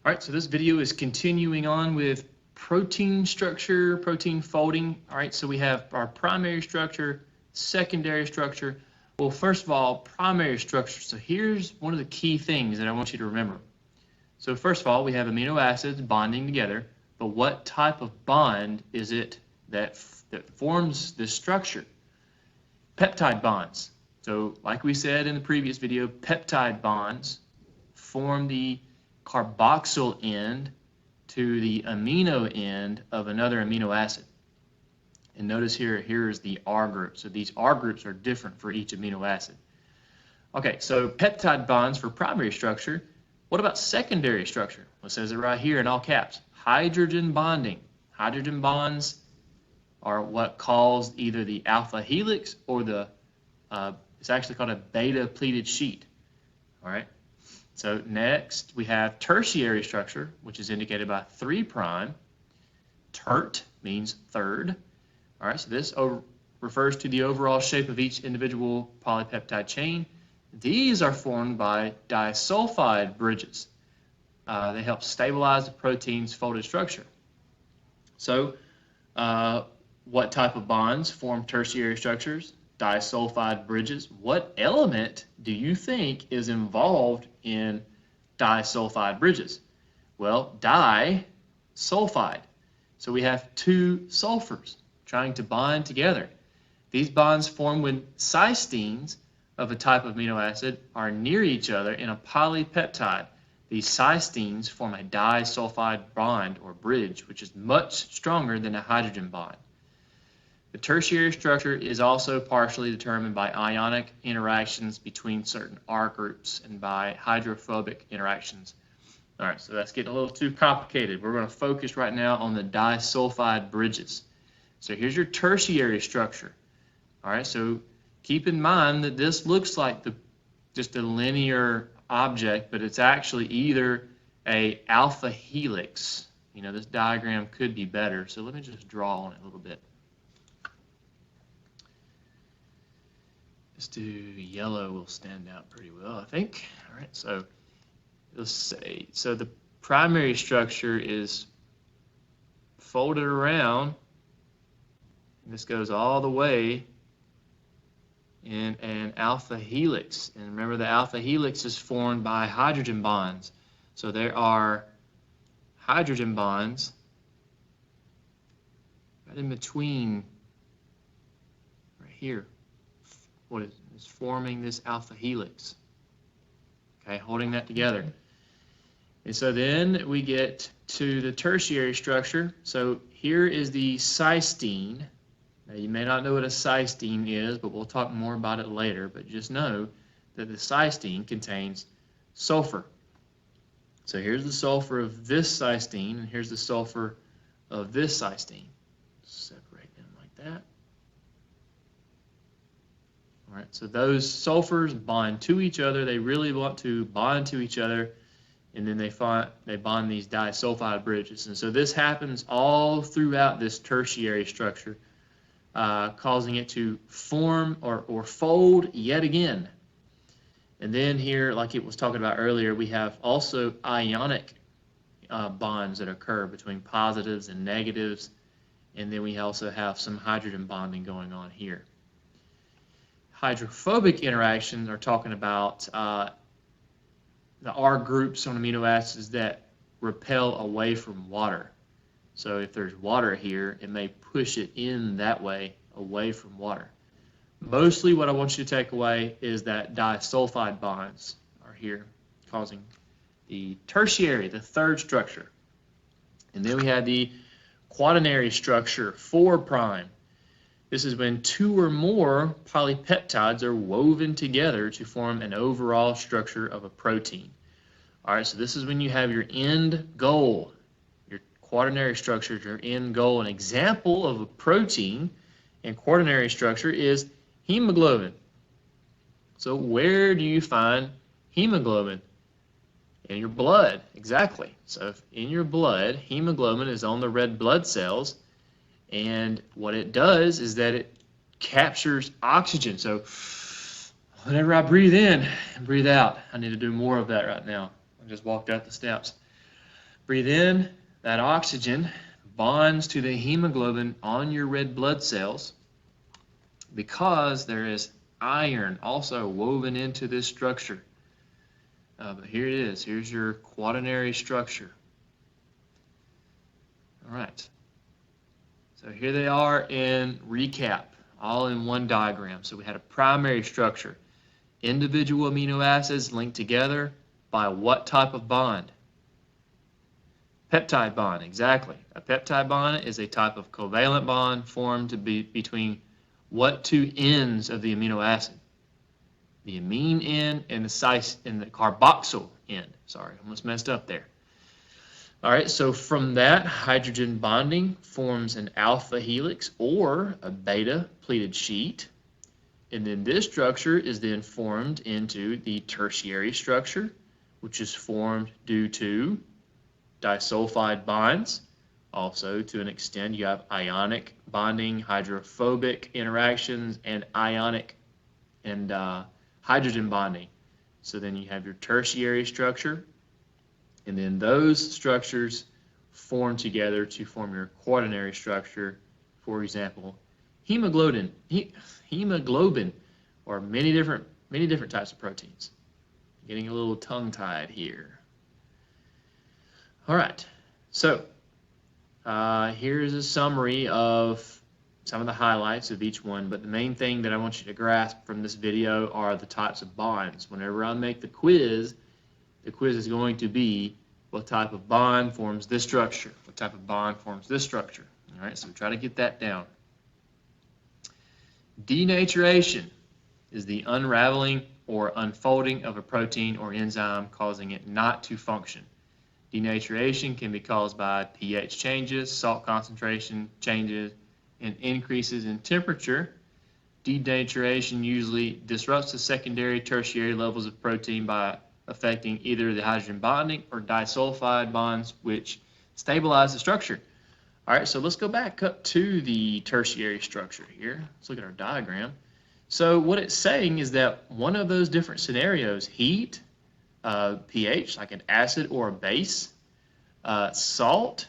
All right, so this video is continuing on with protein structure, protein folding. All right, so we have our primary structure, secondary structure. Well, first of all, primary structure. So here's one of the key things that I want you to remember. So first of all, we have amino acids bonding together, but what type of bond is it that forms this structure? Peptide bonds. So like we said in the previous video, peptide bonds form the carboxyl end to the amino end of another amino acid. And notice here is the R group. So these R groups are different for each amino acid. Okay, so peptide bonds for primary structure. What about secondary structure? Well, it says it right here in all caps. Hydrogen bonding. Hydrogen bonds are what cause either the alpha helix or the, it's actually called a beta pleated sheet. All right. So next we have tertiary structure, which is indicated by 3'. Tert means third. All right, so this refers to the overall shape of each individual polypeptide chain. These are formed by disulfide bridges. They help stabilize the protein's folded structure. So what type of bonds form tertiary structures? Disulfide bridges. What element do you think is involved in disulfide bridges? Well, disulfide. So we have two sulfurs trying to bond together. These bonds form when cysteines of a type of amino acid are near each other in a polypeptide. These cysteines form a disulfide bond or bridge, which is much stronger than a hydrogen bond. The tertiary structure is also partially determined by ionic interactions between certain R groups and by hydrophobic interactions. All right, so that's getting a little too complicated. We're going to focus right now on the disulfide bridges. So here's your tertiary structure. All right, so keep in mind that this looks like just a linear object, but it's actually either a alpha helix. You know, this diagram could be better, so let me just draw on it a little bit. Let's do yellow will stand out pretty well, I think. All right, so let's say, so the primary structure is folded around, and this goes all the way in an alpha helix. And remember, the alpha helix is formed by hydrogen bonds. So there are hydrogen bonds right in between, right here. What is forming this alpha helix, okay, holding that together. And so then we get to the tertiary structure. So here is the cysteine. Now you may not know what a cysteine is, but we'll talk more about it later, but just know that the cysteine contains sulfur. So here's the sulfur of this cysteine, and here's the sulfur of this cysteine. Separate them like that. All right, so those sulfurs bond to each other. They really want to bond to each other, and then they bond these disulfide bridges. And so this happens all throughout this tertiary structure, causing it to form or fold yet again. And then here, like it was talking about earlier, we have also ionic bonds that occur between positives and negatives, and then we also have some hydrogen bonding going on here. Hydrophobic interactions are talking about the R groups on amino acids that repel away from water. So if there's water here, it may push it in that way, away from water. Mostly what I want you to take away is that disulfide bonds are here, causing the tertiary, the third structure. And then we have the quaternary structure, 4'. This is when two or more polypeptides are woven together to form an overall structure of a protein. All right, so this is when you have your end goal, your quaternary structure, your end goal. An example of a protein and quaternary structure is hemoglobin. So where do you find hemoglobin? In your blood, exactly. So in your blood, hemoglobin is on the red blood cells. And what it does is that it captures oxygen. So whenever I breathe in and breathe out, I need to do more of that right now. I just walked out the steps. Breathe in, that oxygen bonds to the hemoglobin on your red blood cells because there is iron also woven into this structure. But here it is. Here's your quaternary structure. All right. So here they are in recap, all in one diagram. So we had a primary structure. Individual amino acids linked together by what type of bond? Peptide bond, exactly. A peptide bond is a type of covalent bond formed to be between what two ends of the amino acid? The amine end and the carboxyl end. Sorry, almost messed up there. All right, so from that, hydrogen bonding forms an alpha helix or a beta pleated sheet. And then this structure is then formed into the tertiary structure, which is formed due to disulfide bonds. Also, to an extent, you have ionic bonding, hydrophobic interactions, and ionic and hydrogen bonding. So then you have your tertiary structure, and then those structures form together to form your quaternary structure. For example, hemoglobin, or many different types of proteins. Getting a little tongue-tied here. All right, so here's a summary of some of the highlights of each one, but the main thing that I want you to grasp from this video are the types of bonds. Whenever I make the quiz is going to be what type of bond forms this structure, what type of bond forms this structure. All right, so try to get that down. Denaturation is the unraveling or unfolding of a protein or enzyme, causing it not to function. Denaturation can be caused by pH changes, salt concentration changes, and increases in temperature. Denaturation usually disrupts the secondary, tertiary levels of protein by affecting either the hydrogen bonding or disulfide bonds, which stabilize the structure. All right, so let's go back up to the tertiary structure here. Let's look at our diagram. So what it's saying is that one of those different scenarios, heat, pH, like an acid or a base, salt,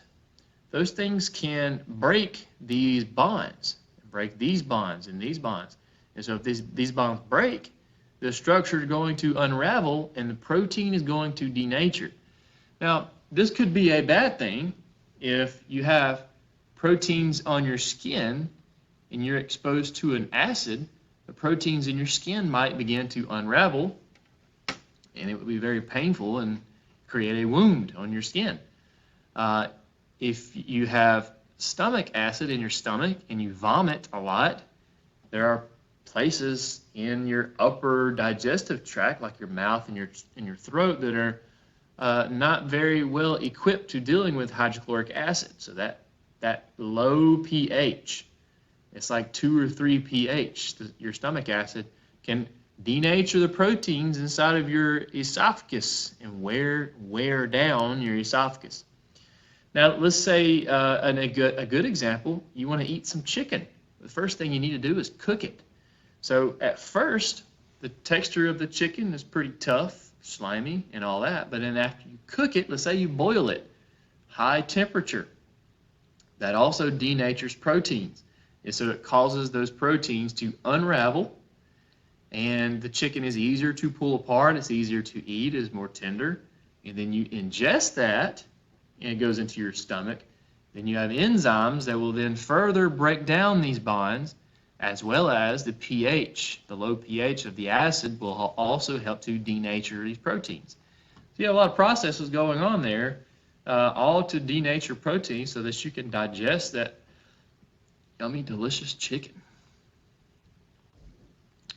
those things can break these bonds, break these bonds and these bonds. And so if these bonds break, the structure is going to unravel and the protein is going to denature. Now, this could be a bad thing if you have proteins on your skin and you're exposed to an acid. The proteins in your skin might begin to unravel, and it would be very painful and create a wound on your skin. If you have stomach acid in your stomach and you vomit a lot, there are places in your upper digestive tract, like your mouth and your throat, that are not very well equipped to dealing with hydrochloric acid. So that low pH, it's like 2 or 3 pH, your stomach acid can denature the proteins inside of your esophagus and wear down your esophagus. Now, let's say a good example, you want to eat some chicken. The first thing you need to do is cook it. So at first, the texture of the chicken is pretty tough, slimy, and all that. But then after you cook it, let's say you boil it, high temperature, that also denatures proteins. And so it causes those proteins to unravel, and the chicken is easier to pull apart, it's easier to eat, it's more tender. And then you ingest that, and it goes into your stomach. Then you have enzymes that will then further break down these bonds, as well as the pH. The low pH of the acid will also help to denature these proteins. So you have a lot of processes going on there, all to denature proteins so that you can digest that yummy, delicious chicken.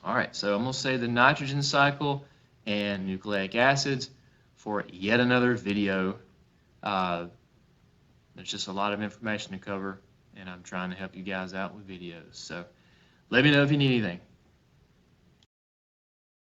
All right, so I'm going to say the nitrogen cycle and nucleic acids for yet another video. There's just a lot of information to cover, and I'm trying to help you guys out with videos. So let me know if you need anything.